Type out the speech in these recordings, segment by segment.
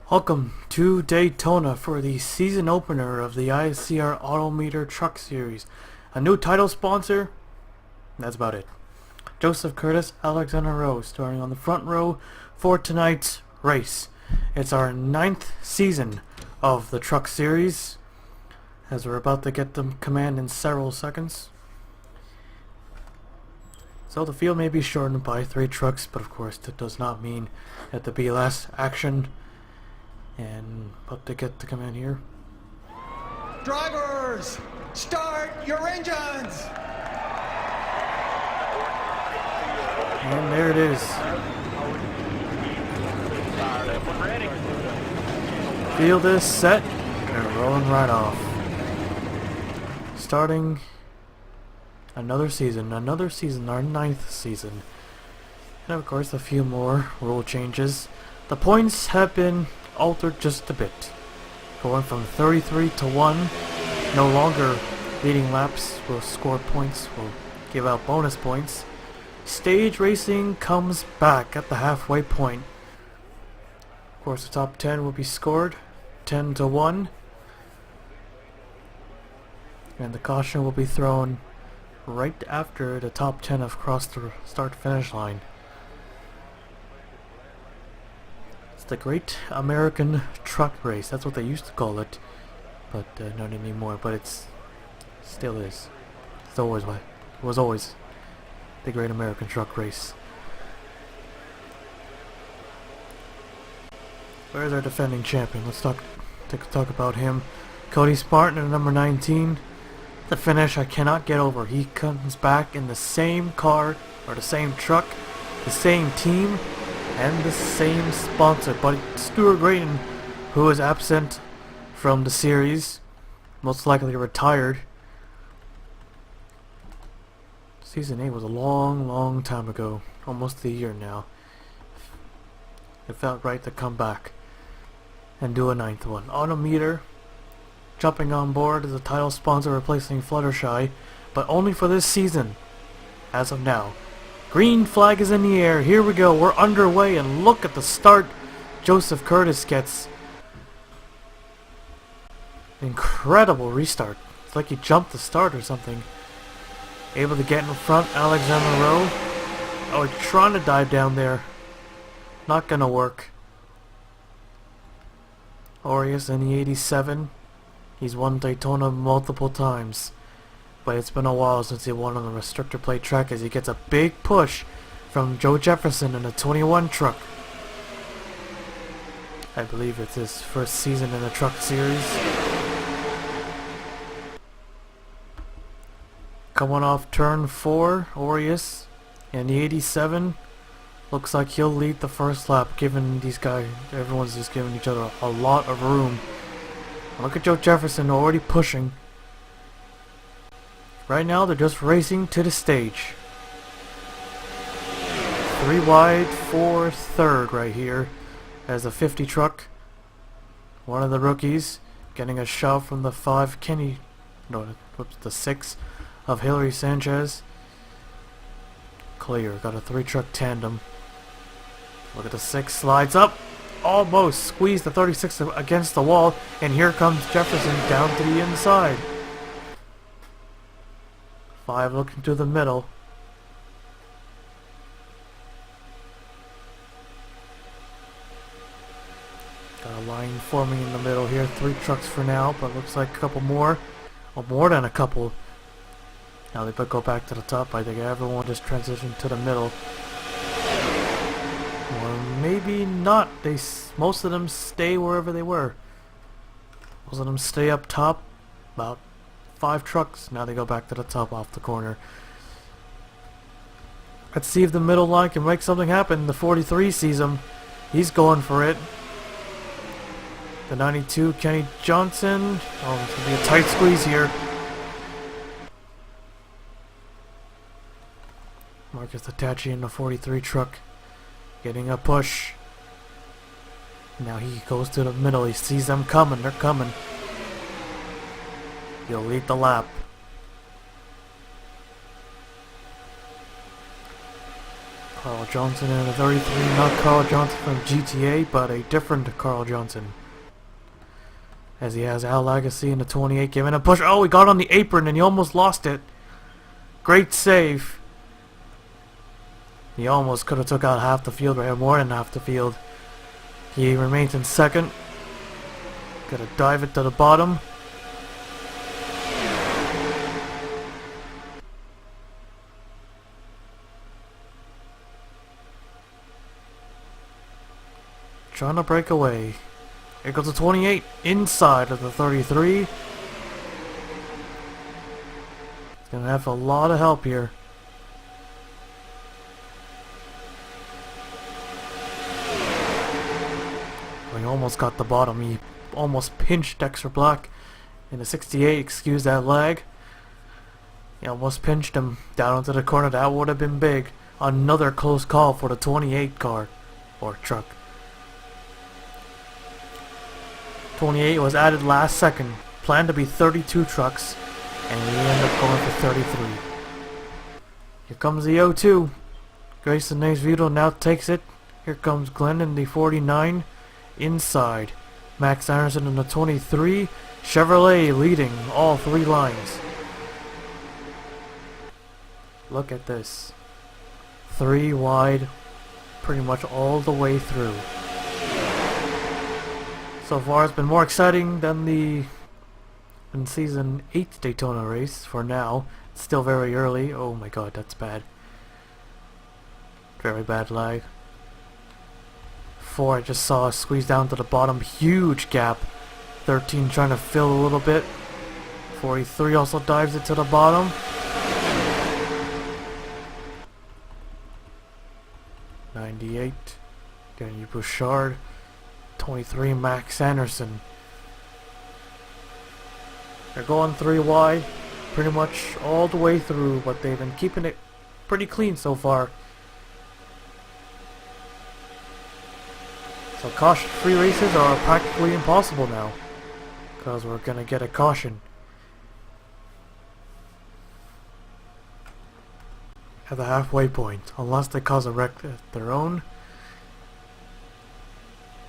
Welcome to Daytona for the season opener of the ISCR Autometer Truck Series. A new title sponsor? That's about it. Joseph Curtis, Alexander Rowe, starting on the front row for tonight's race. It's our 9th season of the Truck Series, as we're about to get the command in several seconds. So the field may be shortened by 3 trucks, but of course that does not mean that there be less action. And about to get the command here. Drivers, start your engines! And there it is. Field is set and rolling right off. Starting another season, our 9th season. And of course a few more rule changes. The points have been altered just a bit, going from 33 to 1. No longer leading laps will score points, will give out bonus points. Stage racing comes back at the halfway point. Of course the top 10 will be scored 10 to 1, and the caution will be thrown right after the top 10 have crossed the start finish line. The Great American Truck Race. That's what they used to call it, but not anymore. But it's still is. It's always what it was always the Great American Truck Race. Where's our defending champion? Let's talk about him. Cody Spartan at number 19. The finish I cannot get over. He comes back in the same car or the same truck, the same team, and the same sponsor, but Stuart Grayton, who is absent from the series, most likely retired. Season 8 was a long time ago, almost a year now. It felt right to come back and do a 9th one. Autometer jumping on board as a title sponsor, replacing Fluttershy, but only for this season, as of now. Green flag is in the air. Here we go. We're underway, and look at the start Joseph Curtis gets. Incredible restart. It's like he jumped the start or something. Able to get in front, Alexander Rowe. Oh, trying to dive down there. Not gonna work. Aureus in the 87. He's won Daytona multiple times, but it's been a while since he won on the restrictor plate track, as he gets a big push from Joe Jefferson in a 21 truck. I believe it's his first season in the truck series. Coming off turn 4, Aureus in the 87. Looks like he'll lead the first lap, given these guys, everyone's just giving each other a lot of room. Look at Joe Jefferson already pushing. Right now, they're just racing to the stage. 3 wide, 4 third right here as a 50 truck. One of the rookies getting a shove from the 5 Kenny, no, whoops, the 6 of Hillary Sanchez. Clear, got a 3 truck tandem. Look at the 6, slides up, almost squeezed the 36 against the wall, and here comes Jefferson down to the inside. 5 looking to the middle. Got a line forming in the middle here. 3 trucks for now, but looks like a couple more. Or more than a couple. Now they better go back to the top. I think everyone just transitioned to the middle. Or maybe not. Most of them stay wherever they were. Most of them stay up top. About 5 trucks. Now they go back to the top off the corner. Let's see if the middle line can make something happen. The 43 sees him. He's going for it. The 92, Kenny Johnson. Oh, it's going to be a tight squeeze here. Marcus Hitachi in the 43 truck. Getting a push. Now he goes to the middle. He sees them coming. They're coming. He'll lead the lap. Carl Johnson in the 33, not Carl Johnson from GTA, but a different Carl Johnson. As he has Al Legacy in the 28, giving a push. Oh, he got on the apron and he almost lost it. Great save. He almost could have took out half the field, right? More than half the field. He remains in second. Gotta dive it to the bottom. Trying to break away. Here goes the 28 inside of the 33. He's gonna have a lot of help here. He almost got the bottom. He almost pinched Dexter Black in the 68. Excuse that lag. He almost pinched him down into the corner. That would have been big. Another close call for the 28 car or truck. 28 was added last second. Planned to be 32 trucks, and we end up going for 33. Here comes the 02. Grayson Nace Vito now takes it. Here comes Glenn in the 49. Inside. Max Anderson in the 23. Chevrolet leading all three lines. Look at this. 3 wide, pretty much all the way through. So far it's been more exciting than the Season 8 Daytona race for now. It's still very early. Oh my god, that's bad. Very bad lag. 4 I just saw squeeze down to the bottom. Huge gap. 13 trying to fill a little bit. 43 also dives it to the bottom. 98. Danny Bouchard. 23 Max Anderson. They're going 3 wide pretty much all the way through, but they've been keeping it pretty clean so far. So caution-free races are practically impossible now, because we're gonna get a caution at the halfway point, unless they cause a wreck of their own.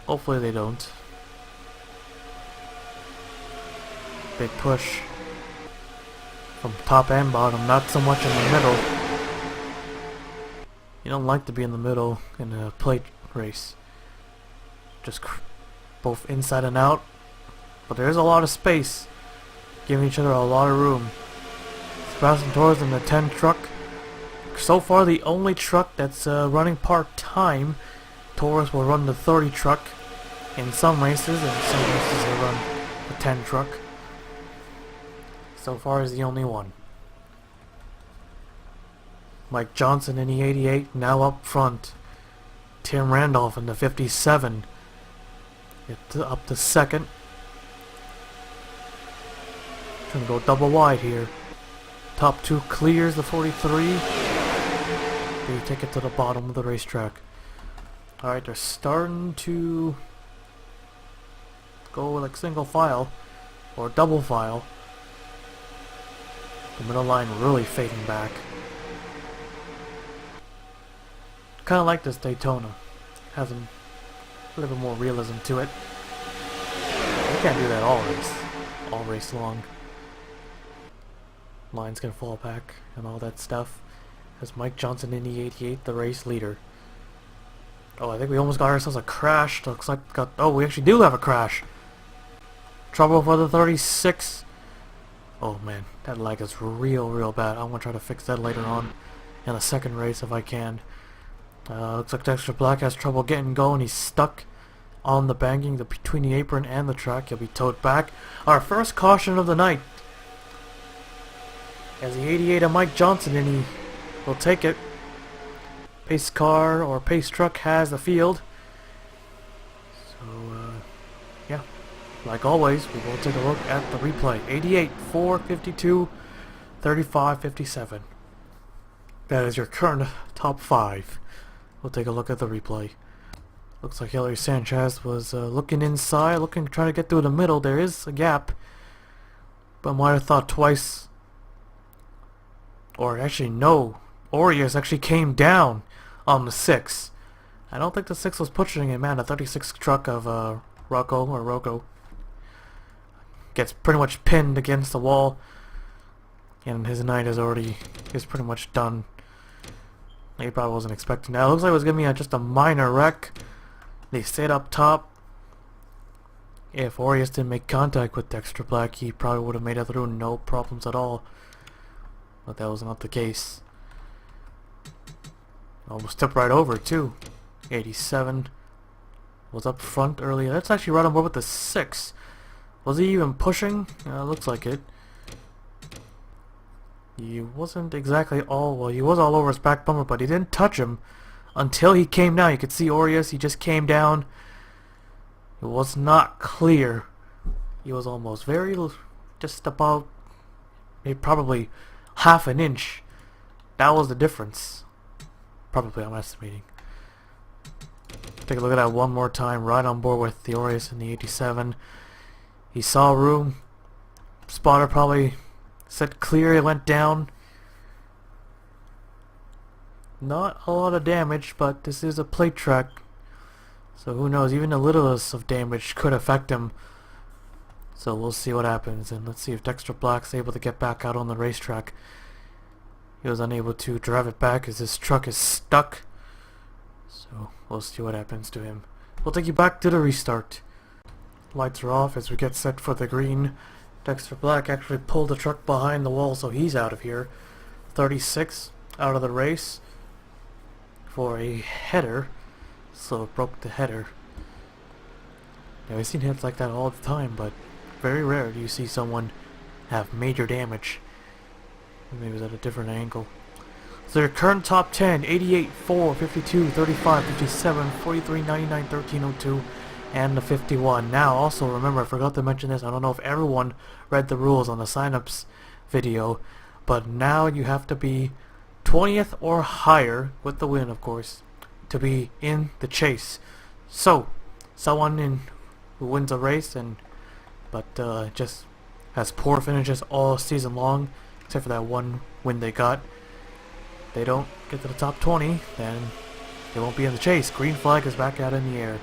Hopefully they don't. Big push from top and bottom, not so much in the middle. You don't like to be in the middle in a plate race. Just both inside and out. But there is a lot of space, giving each other a lot of room. Sebastian Torres in the 10 truck. So far the only truck that's running part-time. Torres will run the 30 truck in some races, and some races they run the 10 truck. So far is the only one. Mike Johnson in the 88 now up front. Tim Randolph in the 57 up to second. Gonna go double wide here. Top 2 clears the 43. They take it to the bottom of the racetrack. Alright, they're starting to go like single file or double file. The middle line really fading back. Kinda like this Daytona. Has a little more realism to it. You can't do that all race long. Line's gonna fall back and all that stuff. As Mike Johnson in the 88, the race leader. Oh, I think we almost got ourselves a crash. Looks like we actually do have a crash. Trouble for the 36. Oh man, that lag is real bad. I'm gonna try to fix that later on in a second race if I can. Looks like Dexter Black has trouble getting going. He's stuck on the banking between the apron and the track. He'll be towed back. Our first caution of the night. As the 88 of Mike Johnson, and he will take it. Pace car or pace truck has the field. So, yeah. Like always, we will take a look at the replay. 88, 4, 52, 35, 57. That is your current top 5. We'll take a look at the replay. Looks like Hillary Sanchez was looking inside, trying to get through the middle. There is a gap, but might have thought twice. Or actually, no. Orias actually came down on the 6. I don't think the 6 was pushing him, man. The 36 truck of Rocco gets pretty much pinned against the wall, and his night is pretty much done. He probably wasn't expecting that. It looks like it was gonna be just a minor wreck. They stayed up top. If Aureus didn't make contact with Dexter Black, he probably would have made it through no problems at all. But that was not the case. Almost tipped right over too. 87 was up front earlier. That's actually right on board with the 6. Was he even pushing? Looks like it. He wasn't exactly well, he was all over his back bumper, but he didn't touch him until he came down. You could see Aureus, he just came down. It was not clear. He was almost just about, maybe probably half an inch. That was the difference. Probably, I'm estimating. Take a look at that one more time. Right on board with the Aureus in the 87. He saw room. Spotter probably said clear. He went down. Not a lot of damage, but this is a plate track. So who knows, even the littlest of damage could affect him. So we'll see what happens, and let's see if Dexter Black's able to get back out on the racetrack. He was unable to drive it back as his truck is stuck. So we'll see what happens to him. We'll take you back to the restart. Lights are off as we get set for the green. Dexter Black actually pulled the truck behind the wall, so he's out of here. 36 out of the race for a header. So it broke the header. Now, I've seen hits like that all the time, but very rare do you see someone have major damage. Maybe it was at a different angle. So their current top 10, 88, 4, 52, 35, 57, 43, 99, 13, 02, and the 51. Now, also remember, I forgot to mention this, I don't know if everyone read the rules on the signups video, but now you have to be 20th or higher, with the win of course, to be in the chase. So, someone who wins a race but just has poor finishes all season long, except for that one win they got, they don't get to the top 20, then they won't be in the chase. Green flag is back out in the air.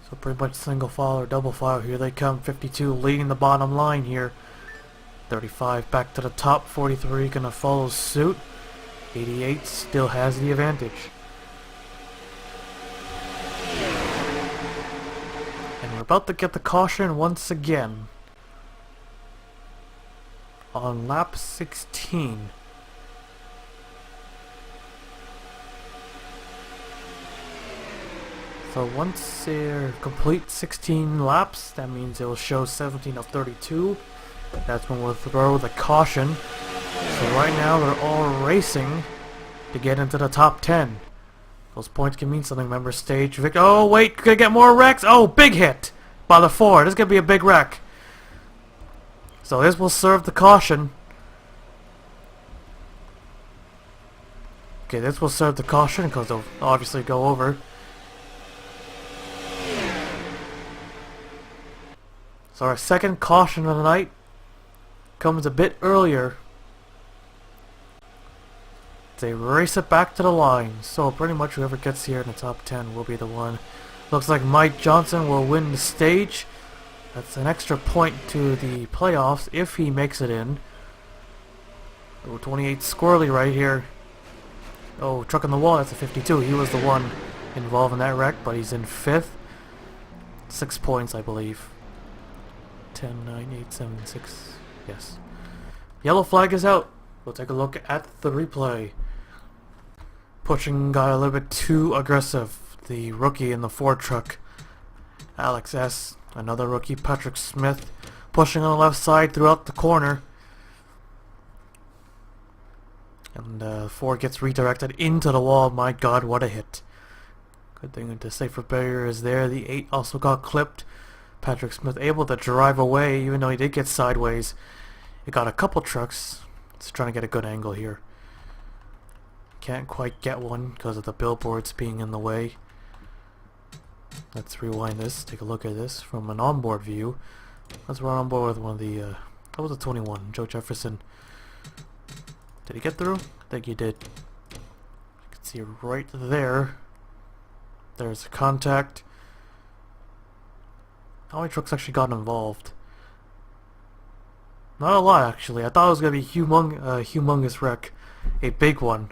So pretty much single file or double file. Here they come. 52 leading the bottom line here. 35 back to the top. 43 gonna follow suit. 88 still has the advantage. And we're about to get the caution once again. On lap 16. So once they complete 16 laps, that means it will show 17 of 32. That's when we'll throw the caution. So right now they're all racing to get into the top 10. Those points can mean something. Remember, stage victory. Oh wait, gonna get more wrecks. Oh, big hit by the 4. This is gonna be a big wreck. So this will serve the caution. Okay, this will serve the caution because they'll obviously go over. So our second caution of the night comes a bit earlier. They race it back to the line. So pretty much whoever gets here in the top 10 will be the one. Looks like Mike Johnson will win the stage. That's an extra point to the playoffs if he makes it in. Oh, 28 squirrely right here. Oh, truck on the wall, that's a 52. He was the one involved in that wreck, but he's in 5th. 6 points, I believe. 10, 9, 8, 7, 6. Yes. Yellow flag is out. We'll take a look at the replay. Pushing got a little bit too aggressive. The rookie in the Ford truck, Alex S. Another rookie, Patrick Smith, pushing on the left side throughout the corner. And Ford gets redirected into the wall. My God, what a hit. Good thing the safer barrier is there. The 8 also got clipped. Patrick Smith able to drive away, even though he did get sideways. He got a couple trucks Just trying to get a good angle here. Can't quite get one because of the billboards being in the way. Let's rewind this, take a look at this from an onboard view. Let's run on board with one of the, that was a 21, Joe Jefferson. Did he get through? I think he did. You can see right there. There's a contact. How many trucks actually got involved? Not a lot, actually. I thought it was going to be humongous wreck. A big one.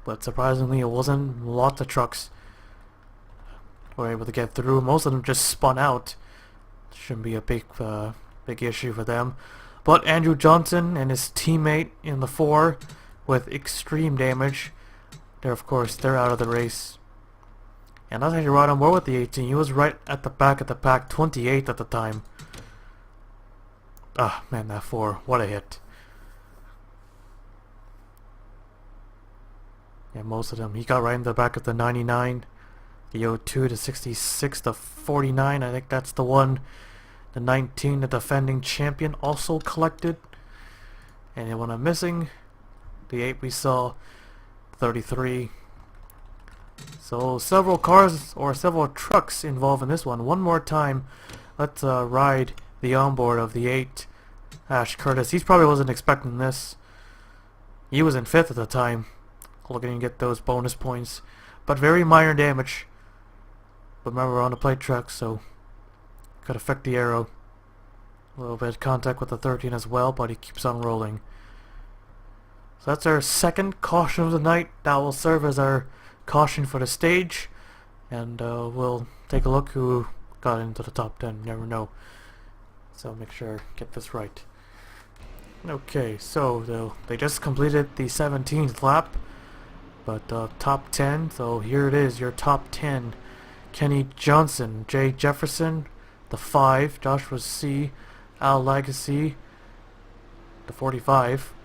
But surprisingly, it wasn't. Lots of trucks were able to get through. Most of them just spun out. Shouldn't be a big issue for them. But Andrew Johnson and his teammate in the 4 with extreme damage. They're out of the race. And I was actually right on board with the 18. He was right at the back of the pack, 28th at the time. Ah, man, that 4. What a hit. Yeah, most of them. He got right in the back of the 99. The 02 to 66, the 49, I think that's the one. The 19, the defending champion, also collected. And the one I'm missing, the 8 we saw, 33. So several cars or several trucks involved in this one. One more time, let's ride the onboard of the 8, Ash Curtis. He probably wasn't expecting this. He was in 5th at the time, looking to get those bonus points, but very minor damage. But remember, we're on the plate truck, so could affect the arrow. A little bit of contact with the 13 as well, but he keeps on rolling. So that's our second caution of the night. That will serve as our caution for the stage, and we'll take a look who got into the top 10. You never know, so make sure get this right. Okay, so they just completed the 17th lap, but top 10. So here it is, your top 10. Kenny Johnson, Jay Jefferson, the 5, Joshua C, Al Legacy, the 45,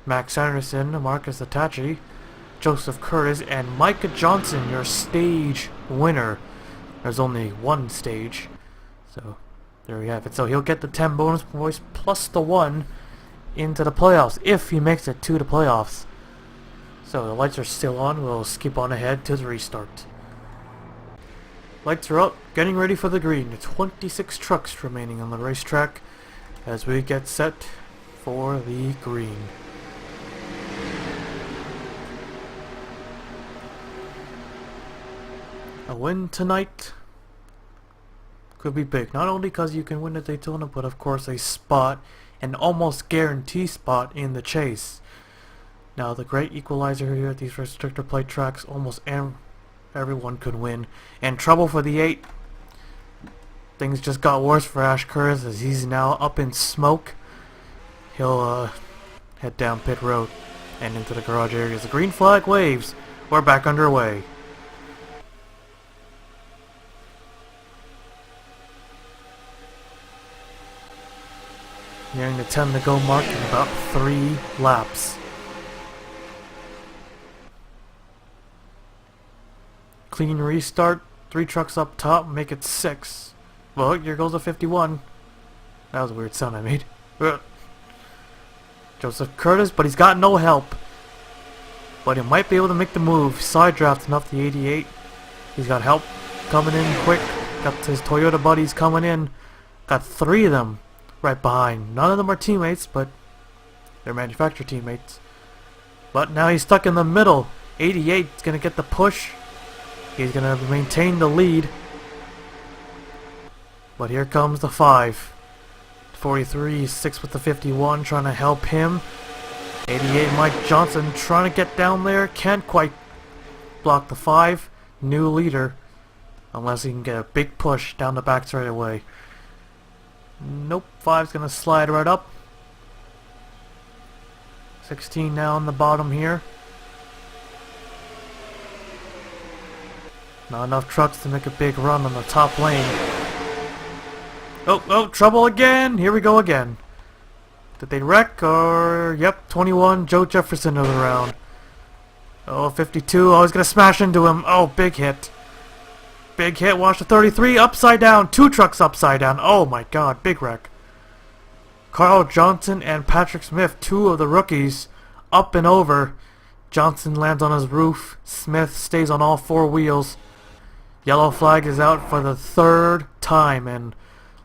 Max Anderson, Marcus Atachi, Joseph Curtis, and Micah Johnson, your stage winner. There's only one stage, so there we have it. So he'll get the 10 bonus points plus the 1 into the playoffs, if he makes it to the playoffs. So the lights are still on. We'll skip on ahead to the restart. Lights are up, getting ready for the green. 26 trucks remaining on the racetrack as we get set for the green. A win tonight could be big, not only because you can win the Daytona, but of course a spot, an almost guaranteed spot in the chase. Now the great equalizer here at these restrictor plate tracks, almost everyone could win. And trouble for the 8. Things just got worse for Ash Curtis as he's now up in smoke. He'll head down pit road and into the garage areas. The green flag waves. We're back underway. Nearing the 10 to go mark in about 3 laps. Clean restart. 3 trucks up top, make it 6. Well, here goes a 51. That was a weird sound I made. Joseph Curtis, but he's got no help. But he might be able to make the move. Side drafting up the 88. He's got help coming in quick. Got his Toyota buddies coming in. Got 3 of them right behind. None of them are teammates, but they're manufacturer teammates. But now he's stuck in the middle. 88 is going to get the push. He's going to maintain the lead. But here comes the 5. 43, 6 with the 51, trying to help him. 88, Mike Johnson trying to get down there. Can't quite block the 5. New leader. Unless he can get a big push down the back straight away. Nope, 5's going to slide right up. 16 now on the bottom here. Not enough trucks to make a big run on the top lane. Oh, trouble again! Here we go again. Did they wreck or... Yep, 21, Joe Jefferson of the round. Oh, 52, oh, he's gonna smash into him. Oh, big hit. Big hit, watch the 33, upside down. 2 trucks upside down. Oh my god, big wreck. Carl Johnson and Patrick Smith, two of the rookies, up and over. Johnson lands on his roof. Smith stays on all four wheels. Yellow flag is out for the third time, and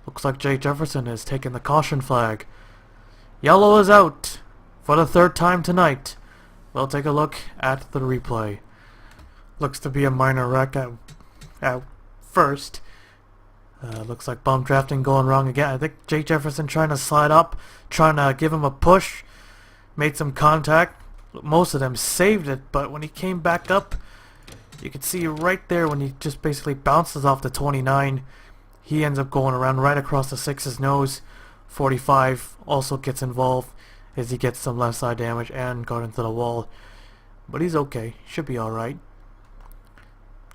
looks like Jay Jefferson has taken the caution flag. Yellow is out for the third time tonight. We'll take a look at the replay. Looks to be a minor wreck at first. Looks like bump drafting going wrong again. I think Jay Jefferson trying to slide up, trying to give him a push. Made some contact. Most of them saved it, but when he came back up, you can see right there when he just basically bounces off the 29, he ends up going around right across the 6's nose. 45 also gets involved as he gets some left side damage and got into the wall. But he's okay. Should be alright.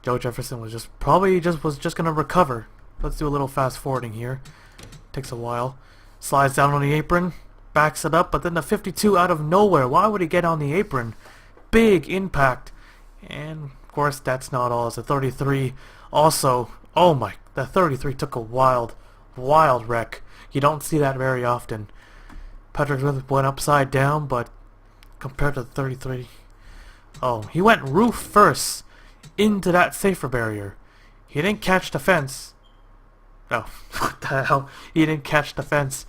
Joe Jefferson was just gonna recover. Let's do a little fast forwarding here. Takes a while. Slides down on the apron. Backs it up, but then the 52 out of nowhere. Why would he get on the apron? Big impact. And of course that's not all. It's a 33 also. Oh my, that 33 took a wild wreck. You don't see that very often. Patrick Smith went upside down, but compared to the 33, oh, he went roof first into that safer barrier. He didn't catch the fence. Oh, what the hell? He didn't catch the fence.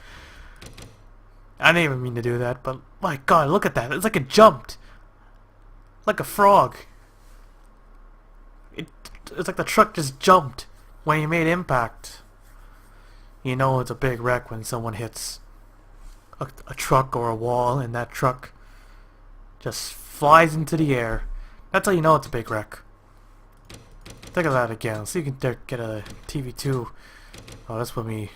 I didn't even mean to do that, but my god, look at that. It's like it jumped. Like a frog. It's like the truck just jumped when he made impact. You know it's a big wreck when someone hits a truck or a wall and that truck just flies into the air. That's how you know it's a big wreck. Think of that again. So you can get a TV2. Oh, this would be a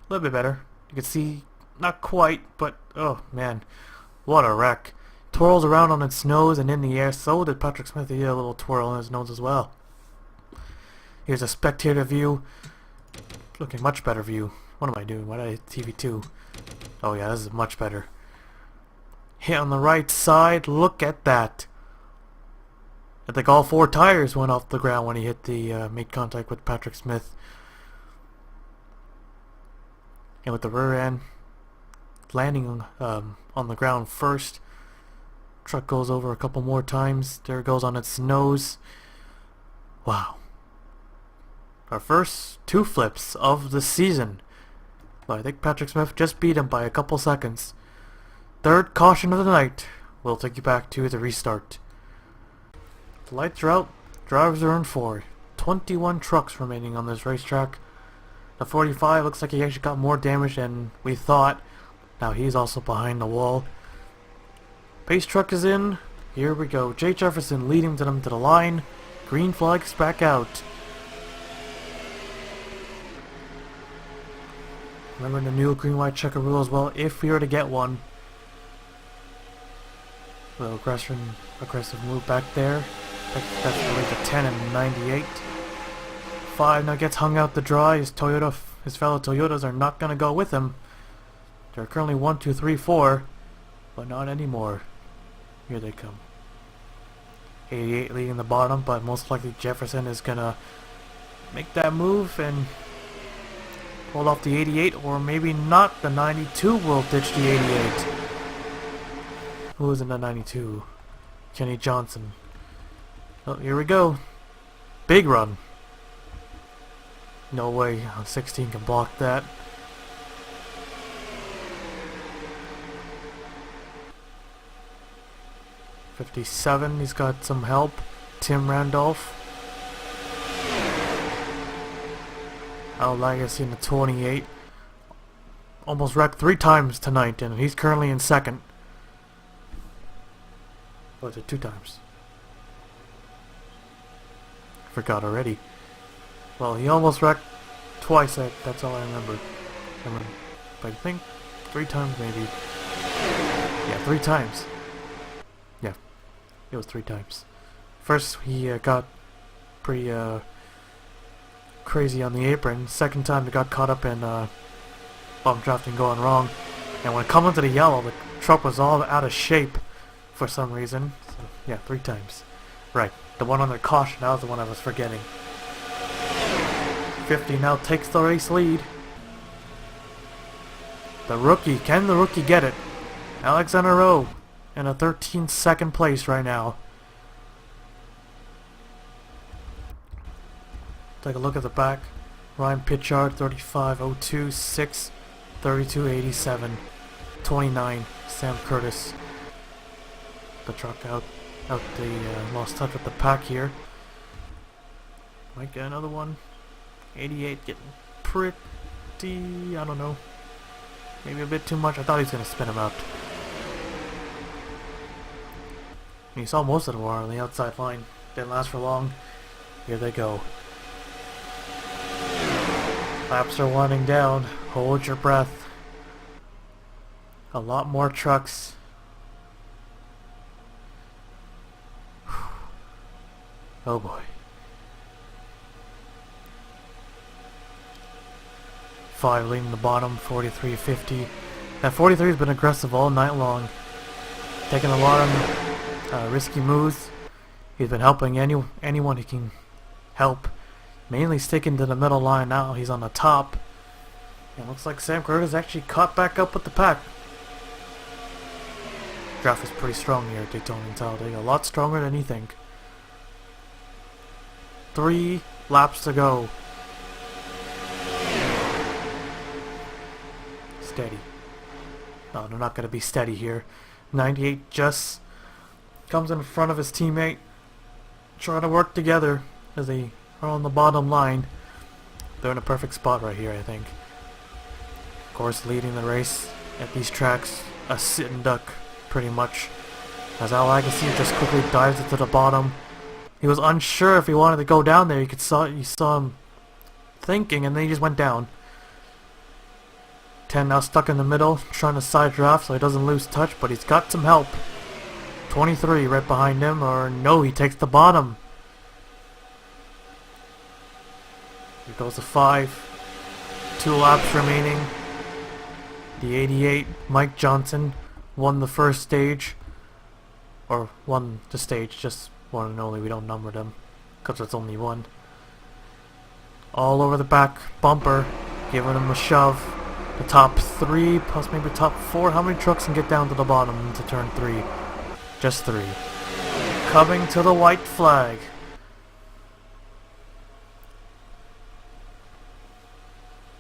little bit better. You can see, not quite, but oh man, what a wreck. Twirls around on its nose and in the air. So did Patrick Smith. He had a little twirl on his nose as well. Here's a spectator view. Looking much better view. What am I doing? Why did I hit TV2? Oh yeah, this is much better. Hit on the right side. Look at that. I think all four tires went off the ground when he hit the made contact with Patrick Smith. And with the rear end landing on the ground first. Truck goes over a couple more times. There it goes on its nose. Wow. Our first two flips of the season. But I think Patrick Smith just beat him by a couple seconds. Third caution of the night. We'll take you back to the restart. The lights are out. Drivers are in for 21 trucks remaining on this racetrack. The 45 looks like he actually got more damage than we thought. Now he's also behind the wall. Pace truck is in. Here we go. Jay Jefferson leading them to the line. Green flags back out. Remember the new green-white checker rule as well, if we were to get one. A little aggressive move back there. That's really the 10 and 98. 5 now gets hung out to dry. His fellow Toyotas are not going to go with him. They're currently 1, 2, 3, 4, but not anymore. Here they come. 88 leading the bottom, but most likely Jefferson is going to make that move and hold off the 88, or maybe not. The 92 will ditch the 88. Who is in the 92? Kenny Johnson. Oh, here we go. Big run. No way 16 can block that. '57, he's got some help. Tim Randolph. Al Legacy in the 28. Almost wrecked 3 times tonight, and he's currently in second. Or is it 2 times? Forgot already. Well, he almost wrecked twice. That's all I remember. But I think 3 times maybe. Yeah, 3 times. Yeah, it was 3 times. First, he got pretty crazy on the apron. Second time, he got caught up in bump drafting going wrong. And when it come into the yellow, the truck was all out of shape for some reason. So, yeah, 3 times. Right, the one under caution, that was the one I was forgetting. 50 now takes the race lead. The rookie. Can the rookie get it? Alexander Rowe in a 13th place right now. Take a look at the back. Ryan Pitchard, 35.02, 6, 32.87, 29. Sam Curtis. The truck out the lost touch with the pack here. Might get another one. 88 getting pretty, I don't know. Maybe a bit too much. I thought he was going to spin him out. You saw most of the war on the outside line. Didn't last for long. Here they go. Laps are winding down. Hold your breath. A lot more trucks. Oh boy. 5 leading the bottom, 43.50. That 43 has been aggressive all night long. Taking a lot of risky moves. He's been helping anyone he can help. Mainly sticking to the middle line now. He's on the top. And looks like Sam Curtis actually caught back up with the pack. Draft is pretty strong here at Daytona and Talladega. A lot stronger than you think. 3 laps to go. Steady. No, they're not going to be steady here. 98 just comes in front of his teammate, trying to work together as they are on the bottom line. They're in a perfect spot right here, I think. Of course, leading the race at these tracks, a sitting duck, pretty much. As Al Agassi just quickly dives into the bottom. He was unsure if he wanted to go down there. You saw him thinking, and then he just went down. 10 now stuck in the middle, trying to side draft so he doesn't lose touch, but he's got some help. 23 right behind him, or no, he takes the bottom. Here goes the 5. 2 laps remaining. The 88, Mike Johnson, won the first stage. Or won the stage, just one and only, we don't number them, because it's only one. All over the back bumper, giving him a shove. The top 3, plus maybe top 4. How many trucks can get down to the bottom into turn 3? Just 3. Coming to the white flag.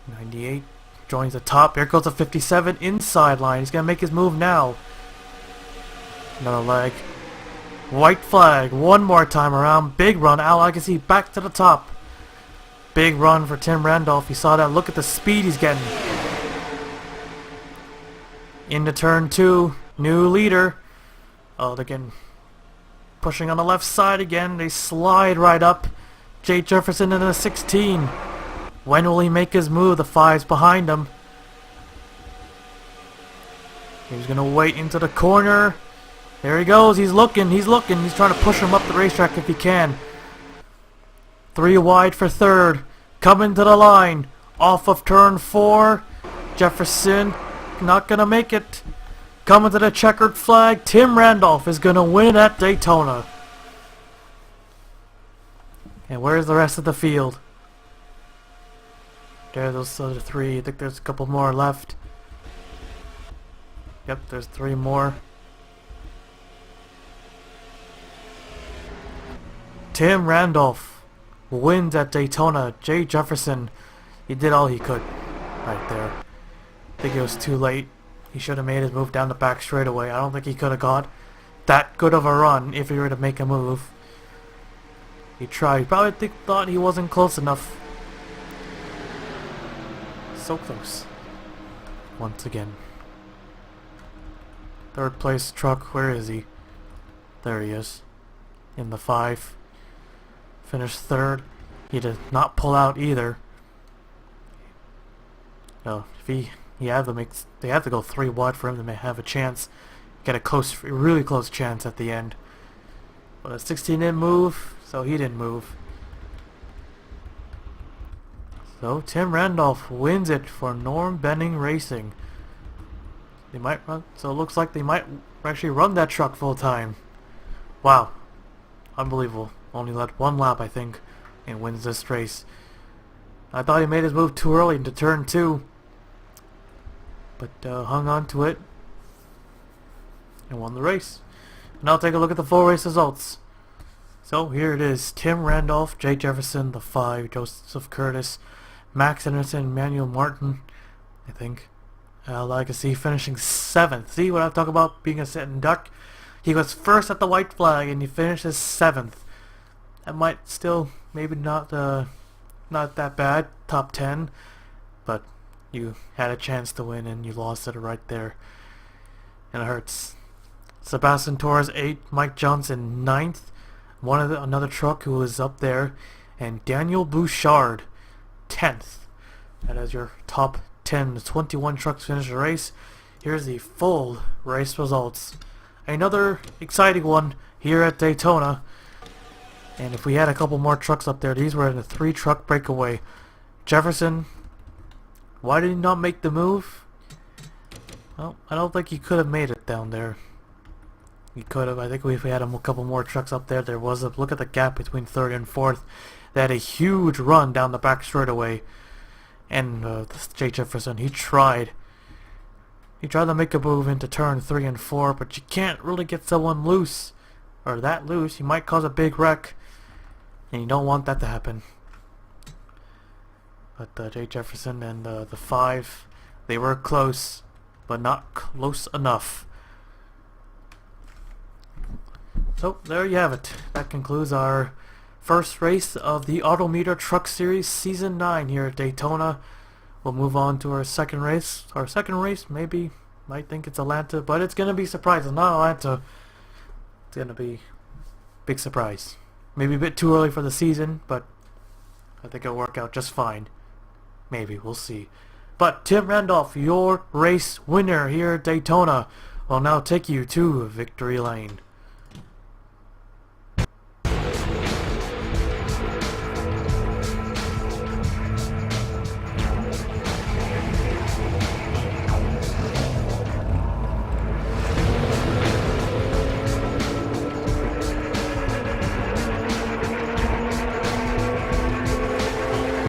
'98 joins the top. Here goes the 57 inside line. He's going to make his move now. Another leg. White flag. One more time around. Big run. Al Agassi back to the top. Big run for Tim Randolph. You saw that. Look at the speed he's getting. Into turn 2. New leader. Oh, they're getting pushing on the left side again. They slide right up. Jay Jefferson in the 16. When will he make his move? The 5's behind him. He's going to wait into the corner. There he goes. He's looking. He's looking. He's trying to push him up the racetrack if he can. 3 wide for 3rd. Coming to the line. Off of turn 4. Jefferson not going to make it. Coming to the checkered flag. Tim Randolph is going to win at Daytona. And where's the rest of the field? There, those other 3. I think there's a couple more left. Yep, there's 3 more. Tim Randolph wins at Daytona. Jay Jefferson, he did all he could right there. I think it was too late. He should have made his move down the back straight away. I don't think he could have got that good of a run if he were to make a move. He tried. He probably thought he wasn't close enough. So close. Once again. 3rd place truck. Where is he? There he is. In the 5. Finished 3rd. He did not pull out either. No, if they have to go 3 wide for him to have a chance. Get a really close chance at the end. But a 16 didn't move, so he didn't move. So Tim Randolph wins it for Norm Benning Racing. They might run. So it looks like they might actually run that truck full time. Wow, unbelievable. Only led 1 lap, I think, and wins this race. I thought he made his move too early into turn 2. but hung on to it and won the race. Now take a look at the full race results. So here it is: Tim Randolph, Jay Jefferson, the 5, Joseph Curtis, Max Anderson, Manuel Martin, I think. Legacy finishing 7th. See what I'm talking about being a sitting duck? He was first at the white flag and he finishes 7th. That might still maybe not that bad, top 10, but you had a chance to win and you lost it right there, and it hurts. Sebastian Torres 8th, Mike Johnson 9th, another truck who was up there, and Daniel Bouchard 10th. That is your top 10. The 21 trucks finished the race. Here's the full race results. Another exciting one here at Daytona. And if we had a couple more trucks up there, these were in a 3-truck breakaway. Jefferson, why did he not make the move? Well, I don't think he could have made it down there. He could have. I think if we had a couple more trucks up there, there was a look at the gap between 3rd and 4th. They had a huge run down the back straightaway. And Jay Jefferson, he tried to make a move into turn 3 and 4, but you can't really get someone loose, or that loose. You might cause a big wreck, and you don't want that to happen. But Jay Jefferson and the 5, they were close, but not close enough. So there you have it. That concludes our first race of the Autometer Truck Series Season 9 here at Daytona. We'll move on to our second race. Our second race, maybe, might think it's Atlanta, but it's going to be surprising. Not Atlanta. It's going to be big surprise. Maybe a bit too early for the season, but I think it'll work out just fine. Maybe, we'll see. But Tim Randolph, your race winner here at Daytona, will now take you to victory lane.